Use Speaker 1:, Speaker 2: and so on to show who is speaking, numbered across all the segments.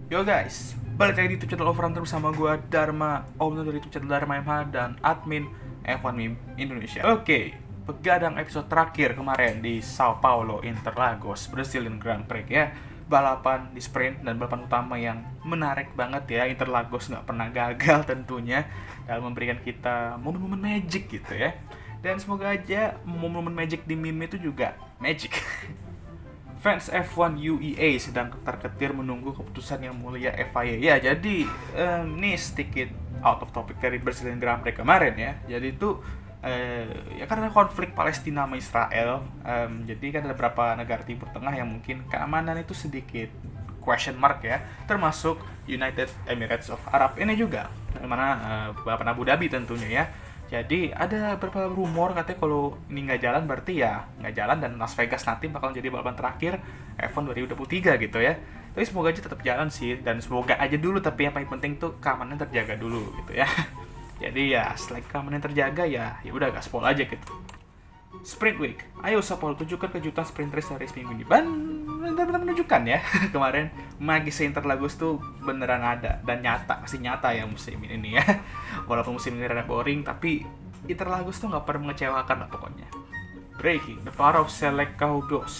Speaker 1: Yo guys, balik lagi di YouTube channel Overhunter bersama gue Dharma, owner dari YouTube channel Dharma MH dan admin F1 Meme Indonesia. Oke, begadang episode terakhir kemarin di Sao Paulo Interlagos Brazilian Grand Prix ya. Balapan di sprint dan balapan utama yang menarik banget ya. Interlagos nggak pernah gagal tentunya dalam memberikan kita momen-momen magic gitu ya. Dan semoga aja momen-momen magic di meme itu juga magic. Fans F1 UEA sedang ketar-ketir menunggu keputusan yang mulia FIA. Ya, jadi ini sedikit out of topic dari Brazilian Grand Prix kemarin ya. Jadi itu ya karena konflik Palestina sama Israel, jadi kan ada beberapa negara Timur Tengah yang mungkin keamanan itu sedikit question mark ya, termasuk United Emirates of Arab ini juga, mana balapan Abu Dhabi tentunya ya. Jadi ada beberapa rumor katanya kalau ini nggak jalan berarti ya nggak jalan dan Las Vegas nanti bakal jadi balapan terakhir F1 2023 gitu ya. Tapi semoga aja tetap jalan sih, dan semoga aja dulu, tapi yang paling penting tuh keamanan terjaga dulu gitu ya. Jadi ya setelah keamanan terjaga ya udah gaspol aja gitu. Sprint Week, ayo Sapol tunjukkan kejutan sprint race dari minggu ini. Benar-benar menunjukkan ya. Kemarin magis Interlagos tuh beneran ada dan nyata, pasti nyata ya musim ini ya. Walaupun musim ini rada boring, tapi Interlagos tuh nggak pernah mengecewakan lah pokoknya. Breaking, the power of Select Kaudos.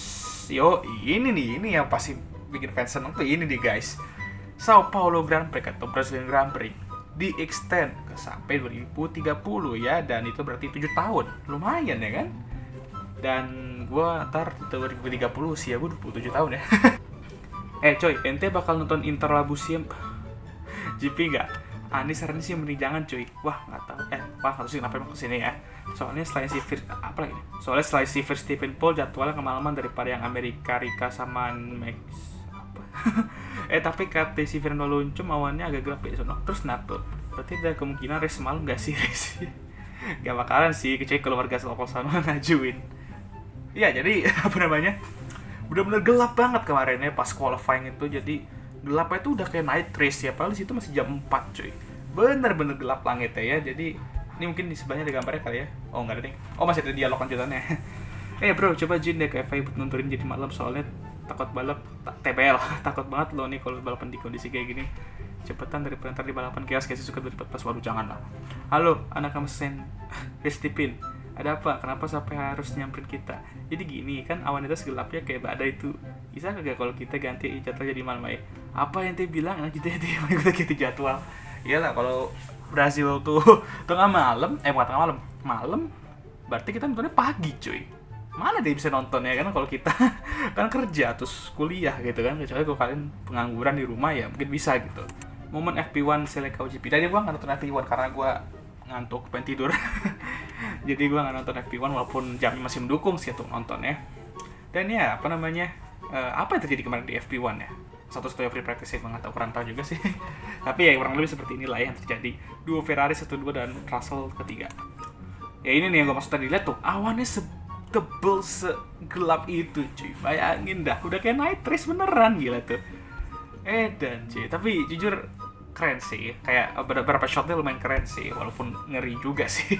Speaker 1: Yo, ini yang pasti bikin fans seneng tuh ini nih guys. Sao Paulo Grand Prix atau Brazilian Grand Prix di extend ke sampai 2030 ya, dan itu berarti 7 tahun. Lumayan ya kan? Dan gua ntar 2030 sih ya, gua 27 tahun ya. Coy, ente bakal nonton Interlabusium GP nggak? Ani saran sih mending jangan cuy. Wah nggak tahu. Wah harus sih kenapa emang kesini ya? Soalnya selain si Verstappen Paul jadwalnya kemalaman daripada yang Amerika Rika sama Max. Tapi kata si Fernando Alonso awannya agak gelap ya sono. Terus nato. Berarti ada kemungkinan race malam nggak sih race? Gak bakalan sih, kecuali keluarga Sopol sama ngajuin. Ya jadi apa namanya? Bener-bener gelap banget kemarin ya pas qualifying itu. Jadi gelapnya itu udah kayak night race ya, padahal situ masih jam 4 cuy. Bener-bener gelap langitnya ya. Jadi ini mungkin di sebelahnya ada gambarnya kali ya. Oh nggak ada nih. Oh masih ada dialog lanjutannya. Bro, coba Jin deh ke FIA buat nontonin jadi malam, soalnya takut balap TBL. Takut banget loh nih kalau balapan di kondisi kayak gini. Cepetan daripada ntar di balapan chaos kayak suka berlipat pas, waduh jangan lah. Halo anak mesin Restipin, ada apa? Kenapa sampai harus nyamperin kita? Jadi gini kan, awan itu segelapnya kayak badai itu. Bisa kagak kalau kita ganti jadwal jadi malam aja? Apa yang dia bilang? Nah kita ganti jadwal. Iyalah kalau Brazil tuh tengah malam, bukan tengah malam, malam berarti kita nontonnya pagi cuy. Mana dia bisa nonton ya kan, kalau kita kan kerja terus kuliah gitu kan. Kecuali kalau kalian pengangguran di rumah ya mungkin bisa gitu. Momen FP1 Select GP. Tadi gue nggak nonton FP1 karena gue ngantuk pengen tidur. Jadi gue nggak nonton FP1 walaupun jamnya masih mendukung sih untuk nonton ya. Dan ya apa namanya, apa yang terjadi kemarin di FP1 ya? Satu-satunya free practice saya nggak tahu, kurang tahu juga sih. Tapi ya kurang lebih seperti inilah yang terjadi. 2 Ferrari 1-2 dan Russell ketiga. Ya ini nih yang gue maksud tadi, lihat tuh awannya tebel segelap itu cuy. Bayangin dah, udah kayak night race beneran, gila tuh. Dan cuy, tapi jujur keren sih. Kayak beberapa shotnya lumayan keren sih, walaupun ngeri juga sih.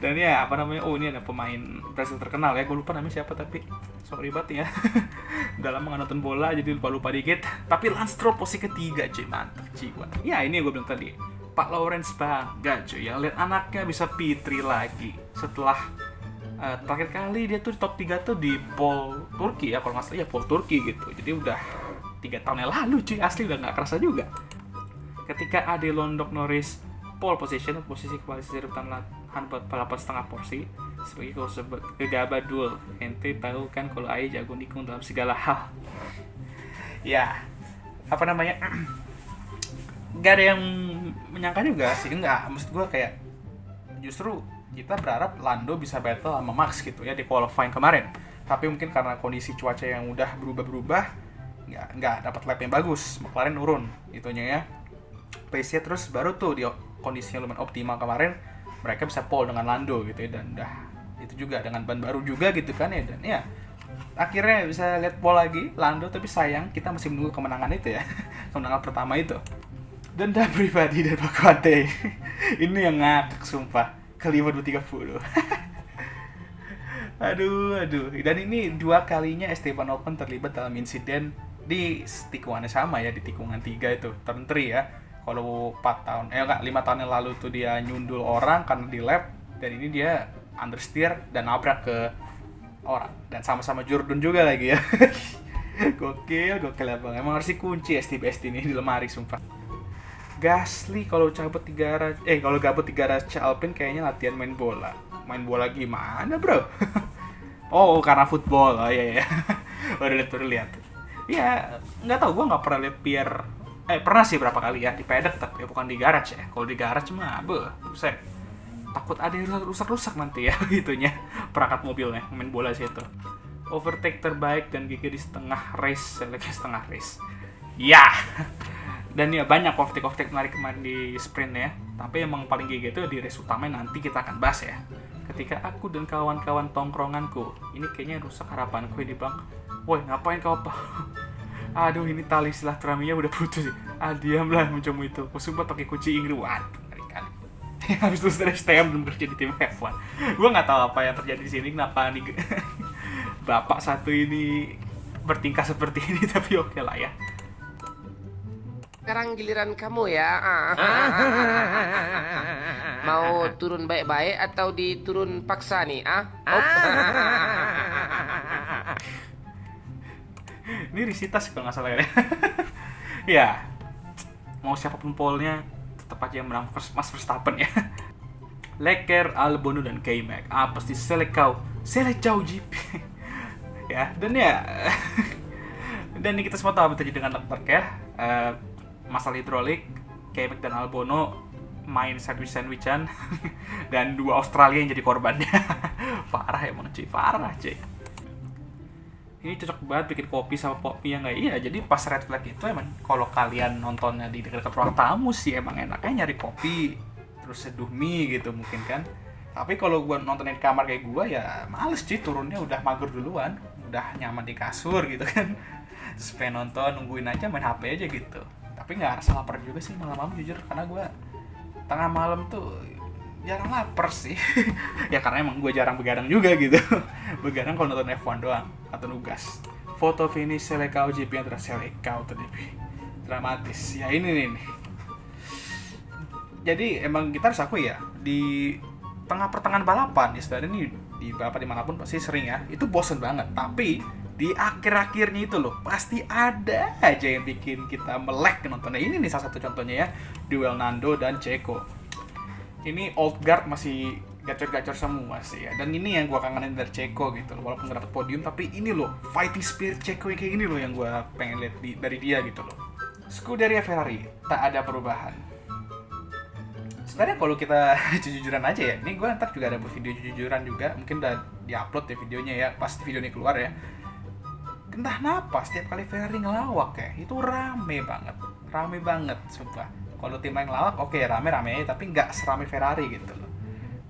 Speaker 1: Dan ya apa namanya, oh ini ada pemain Brazil terkenal ya, gue lupa namanya siapa, tapi sorry banget ya. Udah lama gak nonton bola jadi lupa dikit. Tapi Lance Stroll posisi ketiga cuy, mantap jiwa. Ya ini yang gue bilang tadi, Pak Lawrence bangga cuy, yang lihat anaknya bisa P3 lagi setelah terakhir kali dia tuh di top 3 tuh di pole Turki ya, kalau nggak salah ya pole Turki gitu. Jadi udah 3 tahun yang lalu cuy, asli udah nggak kerasa juga. Ketika Ade Londok Norris pole position, posisi kualifikasi rebutan lahan buat balapan setengah porsi, sebagai kalau sebut gegabah duel. Ente tahu kan kalau Aye jago nikung dalam segala hal. Ya apa namanya, nggak ada yang menyangka juga sih, enggak. Maksud gue kayak justru kita berharap Lando bisa battle sama Max gitu ya di qualifying kemarin. Tapi mungkin karena kondisi cuaca yang udah berubah-berubah, nggak dapat lap yang bagus, McLaren nurun itunya ya. Pace-nya terus baru tuh di kondisi yang lumayan optimal kemarin, mereka bisa pole dengan Lando gitu ya. Dan itu juga dengan ban baru juga gitu kan ya. Dan ya akhirnya bisa lihat pole lagi Lando, tapi sayang kita masih menunggu kemenangan itu ya. Kemenangan pertama itu. Dendam pribadi dan Pak Kuante. Ini yang ngakak sumpah. Kelima 230. Aduh. Dan ini 2 kalinya Esteban Ocon terlibat dalam insiden di tikungannya sama ya, di tikungan 3 itu turn 3 ya. Kalau 4 tahun 5 tahun yang lalu tuh dia nyundul orang karena di lap, dan ini dia understeer dan nabrak ke orang, dan sama-sama Jordan juga lagi ya. gokil ya bang, emang harus dikunci ST ini di lemari sumpah. Gasly kalau cabut 3 kalau gabut 3 race Alpine kayaknya latihan main bola gimana bro? Oh karena football, oh iya baru lihat ya, nggak tahu, gue nggak pernah lihat Pierre, pernah sih berapa kali ya di paddock, tapi bukan di garage ya. Kalau di garage mah buset, takut ada yang rusak nanti ya gitunya perangkat mobilnya. Main bola sih itu. Overtake terbaik dan GG di setengah race ya. Dan ya banyak overtake menarik kemarin di sprint ya, tapi emang paling GG itu di race utama, nanti kita akan bahas ya. Ketika aku dan kawan-kawan tongkronganku, ini kayaknya rusak harapanku di bang. Woi ngapain kau pak? Aduh ini tali silaturahminya udah putus sih. Diamlah mencemu itu. Aku sempat pakai kunci Inggris. Kali-kali. Habis itu STM belum kerja di tim F1. Gue nggak tahu apa yang terjadi di sini. Kenapa nih bapak satu ini bertingkah seperti ini, tapi oke lah ya.
Speaker 2: Sekarang giliran kamu ya. Mau turun baik-baik atau diturun paksa nih?
Speaker 1: Ini Risitas kalau nggak salah ya. Ya, mau siapapun polnya tetap aja yang menang Mas Verstappen ya. Leclerc, Albon dan K-Mag. Pasti Selecao GP. Ya, dan dan kita semua tahu apa terjadi dengan Leclerc ya. Masalah hidrolik, K-Mag dan Albono main sandwich-sandwichan dan 2 Australia yang jadi korbannya. Parah emang cuy, parah cuy. Ini cocok banget bikin kopi sama Poppy ya nggak? Iya, jadi pas red flag itu emang kalau kalian nontonnya di dekat ruang tamu sih emang enaknya nyari kopi terus seduh mie gitu mungkin kan. Tapi kalau gue nontonnya di kamar kayak gue ya males sih, turunnya udah mager duluan, udah nyaman di kasur gitu kan. Terus pengen nonton, nungguin aja main HP aja gitu. Tapi nggak rasa lapar juga sih malam-malam jujur, karena gue tengah malam tuh jarang lapar sih. Ya karena emang gue jarang begadang juga gitu. Begadang kalau nonton F1 doang atau nugas. Foto finish Selecao GP antara Selecao tadi dramatis ya. Ini nih. Jadi emang kita harus akui ya, di pertengahan balapan istilahnya ini, di balapan dimanapun pasti sering ya, itu bosen banget. Tapi di akhir-akhirnya itu loh pasti ada aja yang bikin kita melek nontonnya. Ini nih salah satu contohnya ya, duel Nando dan Checo. Ini old guard masih gacor-gacor semua sih ya. Dan ini yang gue kangenin dari Checo gitu loh. Walaupun gak dapet podium, tapi ini loh fighting spirit Checo yang kayak gini loh yang gue pengen lihat dari dia gitu loh. Scuderia Ferrari tak ada perubahan. Sebenarnya kalau kita jujur-jujuran aja ya, ini gue ntar juga ada video jujur-jujuran juga, mungkin udah diupload ya videonya ya, pas video ini keluar ya. Entah kenapa setiap kali Ferrari ngelawak ya, itu rame banget sumpah. Kalau tim lain ngelawak oke, rame-rame aja, tapi nggak seramai Ferrari gitu loh.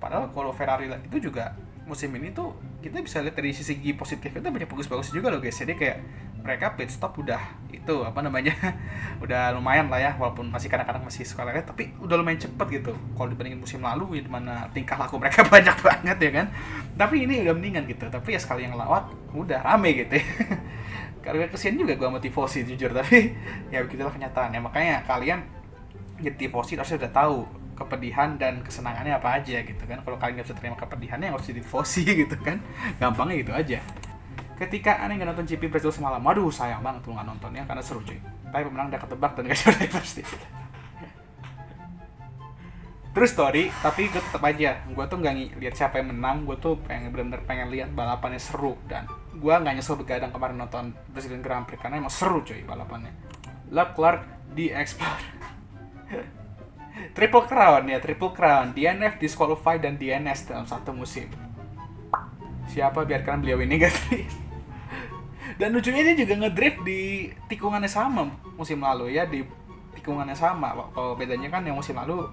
Speaker 1: Padahal kalau Ferrari itu juga musim ini tuh kita bisa lihat dari sisi positifnya itu banyak bagus-bagus juga loh guys. Jadi kayak mereka pit stop udah itu udah lumayan lah ya, walaupun masih kadang-kadang masih suka lewat, tapi udah lumayan cepet gitu kalau dibandingin musim lalu di mana tingkah laku mereka banyak banget ya kan. Tapi ini udah mendingan gitu, tapi ya sekali yang lewat udah rame gitu ya. Karena kesian juga gue motivasi jujur, tapi ya begitulah kenyataannya. Makanya kalian jadi tifosi harusnya udah tahu kepedihan dan kesenangannya apa aja gitu kan. Kalau kalian nggak bisa terima kepedihannya harus jadi tifosi gitu kan, gampangnya gitu aja. Ketika aneh nggak nonton GP Brazil semalam, aduh sayang banget tuh nggak nontonnya karena seru cuy. Tapi pemenang udah ketebak dan gak jauh dari pasti. Terus story, tapi gue tetap aja, gue tuh nggak lihat siapa yang menang, gue tuh bener-bener pengen lihat balapannya seru, dan gue nggak nyesel begadang kemarin nonton Brazilian Grand Prix karena emang seru cuy balapannya. Leclerc di Explore. Triple Crown, DNF, disqualified, dan DNS dalam satu musim. Siapa biarkan beliau ini guys. Dan lucunya dia juga ngedrift di tikungannya sama musim lalu ya, di tikungannya sama. Kalau bedanya kan yang musim lalu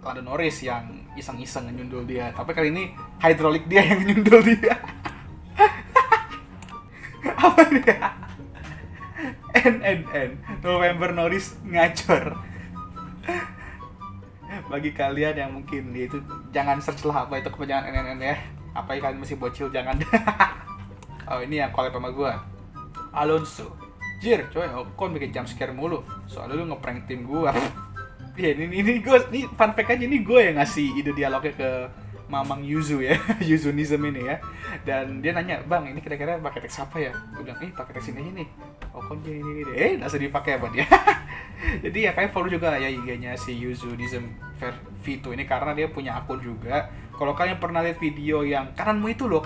Speaker 1: Lando Norris yang iseng-iseng nyundul dia, tapi kali ini hidrolik dia yang nyundul dia. Apa dia? November Norris ngacor. Bagi kalian yang mungkin itu jangan search lah apa itu kepanjangan NNN ya. Apa yang kalian masih bocil jangan. Oh ini yang collab sama gue. Alonso Jir, coy, Ocon bikin jump scare mulu. Soalnya lu ngeprank tim gua. Ya ini gue, ini fun fact aja, ini gue yang ngasih ide dialognya ke Mamang Yuzu ya, Yuzunism ini ya. Dan dia nanya, "Bang, ini kira-kira pakai teks apa ya?" Gue bilang, pakai teks ini nih. Ocon ini. Langsung dipakai apa dia. Jadi ya kayak follow juga ya IG-nya si Yuzunism V2 ini karena dia punya akun juga. Kalau kalian pernah lihat video yang kananmu itu loh,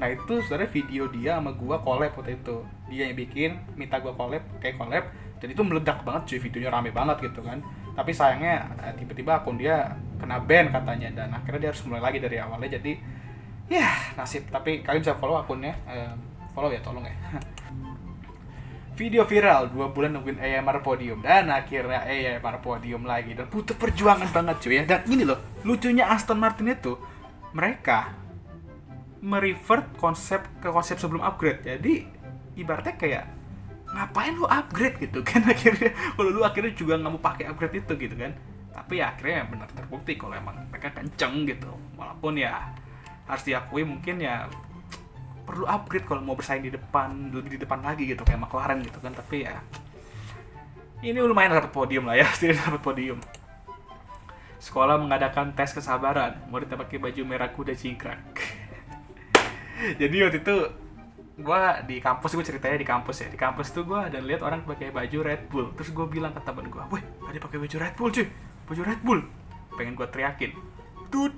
Speaker 1: nah itu sebenarnya video dia sama gua collab waktu itu. Dia yang bikin, minta gua collab, dan itu meledak banget cuy, videonya rame banget gitu kan. Tapi sayangnya tiba-tiba akun dia kena ban katanya, dan akhirnya dia harus mulai lagi dari awalnya. Jadi ya nasib, tapi kalian bisa follow akunnya, follow ya tolong ya. Video viral 2 bulan nungguin AMR podium, dan akhirnya AMR podium lagi, dan butuh perjuangan banget cuy ya. Dan ini loh lucunya Aston Martin itu, mereka merevert konsep sebelum upgrade. Jadi ibaratnya kayak ngapain lu upgrade gitu kan, akhirnya kalau lu akhirnya juga nggak mau pakai upgrade itu gitu kan. Tapi ya akhirnya benar terbukti kalau emang mereka kenceng gitu, walaupun ya harus diakui mungkin ya perlu upgrade kalau mau bersaing di depan, lebih di depan lagi gitu kayak McLaren gitu kan. Tapi ya ini lumayan dapat podium lah ya, setidaknya dapat podium. Sekolah mengadakan tes kesabaran, muridnya pakai baju merah kuda cingkrak. Jadi waktu itu gue di kampus, gue ceritanya di kampus tuh gue ada lihat orang pakai baju Red Bull. Terus gue bilang ke temen gue, "Weh, ada pakai baju Red Bull cuy, baju Red Bull." Pengen gue teriakin, "Tuh,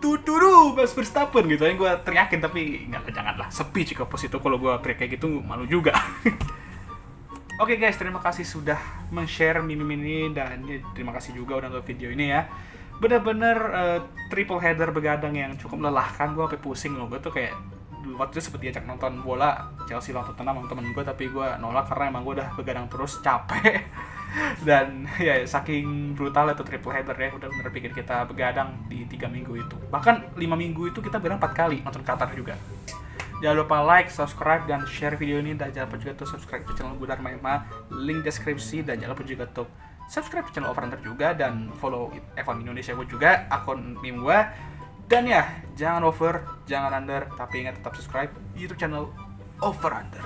Speaker 1: Max Verstappen," gitu aja gue teriakin, tapi janganlah, sepi cuy kampus itu. Kalau gue teriak kayak gitu malu juga. Oke guys, terima kasih sudah men-share meme ini, dan ya, terima kasih juga udah nonton video ini ya. Bener-bener triple header begadang yang cukup melelahkan. Gue sampai pusing loh, gue tuh kayak waktu itu seperti diajak nonton bola Chelsea lawan Tottenham sama temen gue, tapi gue nolak karena emang gue udah begadang terus, capek. Dan ya saking brutal itu triple header ya, udah bener bikin kita begadang di 3 minggu itu. Bahkan 5 minggu itu kita begadang 4 kali nonton Qatar juga. Jangan lupa like, subscribe, dan share video ini. Dan jangan lupa juga tuh subscribe ke channel gue Dharma Emha, link deskripsi. Dan jangan lupa juga tuh subscribe ke channel Overrunner juga, dan follow F1 Indonesia gue juga, akun meme gue. Dan ya, jangan over, jangan under, tapi ingat tetap subscribe YouTube channel Overrunner.